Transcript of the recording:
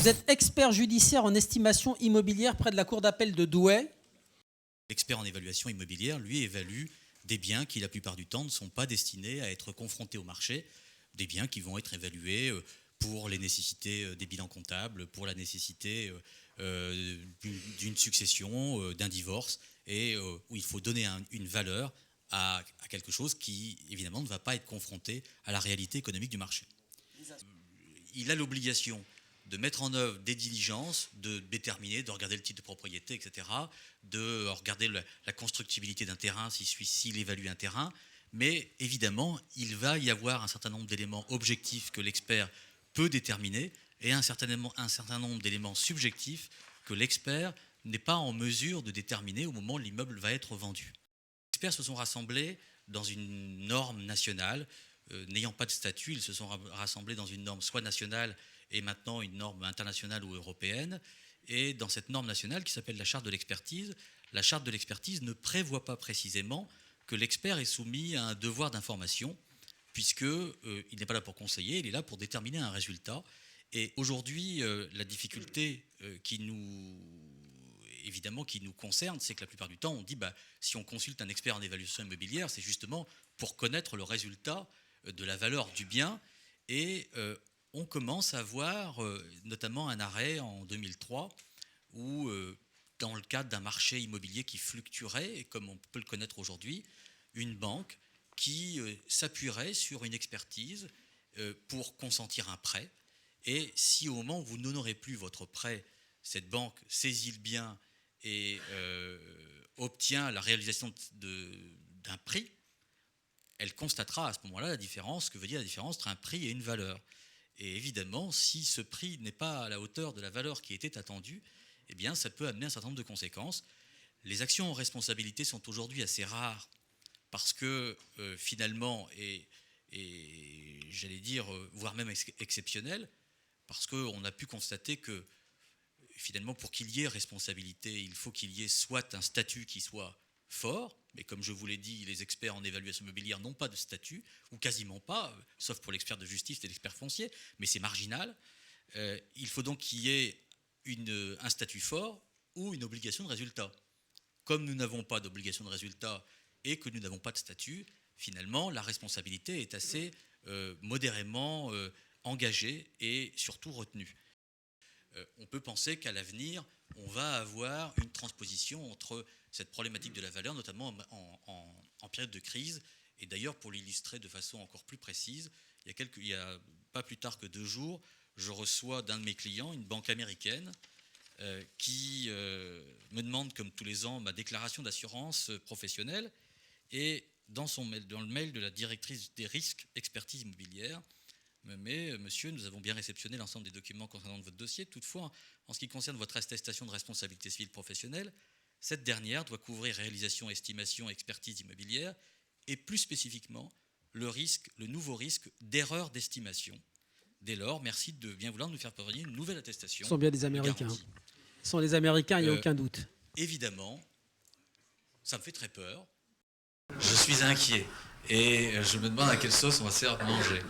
Vous êtes expert judiciaire en estimation immobilière près de la cour d'appel de Douai. L'expert en évaluation immobilière, lui, évalue des biens qui, la plupart du temps, ne sont pas destinés à être confrontés au marché, des biens qui vont être évalués pour les nécessités des bilans comptables, pour la nécessité d'une succession, d'un divorce, et où il faut donner une valeur à quelque chose qui, évidemment, ne va pas être confronté à la réalité économique du marché. Il a l'obligation de mettre en œuvre des diligences, de déterminer, de regarder le type de propriété, etc., de regarder la constructibilité d'un terrain, s'il évalue un terrain, mais évidemment, il va y avoir un certain nombre d'éléments objectifs que l'expert peut déterminer et un certain nombre d'éléments subjectifs que l'expert n'est pas en mesure de déterminer au moment où l'immeuble va être vendu. Les experts se sont rassemblés dans une norme nationale. N'ayant pas de statut, ils se sont rassemblés dans une norme soit nationale et maintenant une norme internationale ou européenne. Et dans cette norme nationale qui s'appelle la charte de l'expertise ne prévoit pas précisément que l'expert est soumis à un devoir d'information, puisqu'il n'est pas là pour conseiller, il est là pour déterminer un résultat. Et aujourd'hui, la difficulté qui nous concerne, c'est que la plupart du temps, on dit si on consulte un expert en évaluation immobilière, c'est justement pour connaître le résultat de la valeur du bien. Et on commence à voir notamment un arrêt en 2003 où, dans le cadre d'un marché immobilier qui fluctuerait, et comme on peut le connaître aujourd'hui, une banque qui s'appuierait sur une expertise pour consentir un prêt. Et si au moment où vous n'honorez plus votre prêt, cette banque saisit le bien et obtient la réalisation d'un prix, elle constatera à ce moment-là la différence, ce que veut dire la différence entre un prix et une valeur. Et évidemment, si ce prix n'est pas à la hauteur de la valeur qui était attendue, eh bien, ça peut amener un certain nombre de conséquences. Les actions en responsabilité sont aujourd'hui assez rares parce que finalement, et j'allais dire, voire même exceptionnelles, parce qu'on a pu constater que finalement, pour qu'il y ait responsabilité, il faut qu'il y ait soit un statut qui soit fort, mais comme je vous l'ai dit, les experts en évaluation immobilière n'ont pas de statut, ou quasiment pas, sauf pour l'expert de justice et l'expert foncier, mais c'est marginal. Il faut donc qu'il y ait un statut fort ou une obligation de résultat. Comme nous n'avons pas d'obligation de résultat et que nous n'avons pas de statut, finalement, la responsabilité est assez modérément engagée et surtout retenue. On peut penser qu'à l'avenir, on va avoir une transposition entre cette problématique de la valeur, notamment en période de crise. Et d'ailleurs, pour l'illustrer de façon encore plus précise, il y a pas plus tard que 2 jours, je reçois d'un de mes clients, une banque américaine, qui me demande, comme tous les ans, ma déclaration d'assurance professionnelle. Et dans le mail de la directrice des risques expertise immobilière, me met « Monsieur, nous avons bien réceptionné l'ensemble des documents concernant votre dossier. Toutefois, en ce qui concerne votre attestation de responsabilité civile professionnelle, cette dernière doit couvrir réalisation, estimation, expertise immobilière et plus spécifiquement le nouveau risque d'erreur d'estimation. Dès lors, merci de bien vouloir nous faire parvenir une nouvelle attestation. Ce sont bien des Américains. Ce sont les Américains, il n'y a aucun doute. Évidemment, ça me fait très peur. Je suis inquiet et je me demande à quelle sauce on va se faire manger.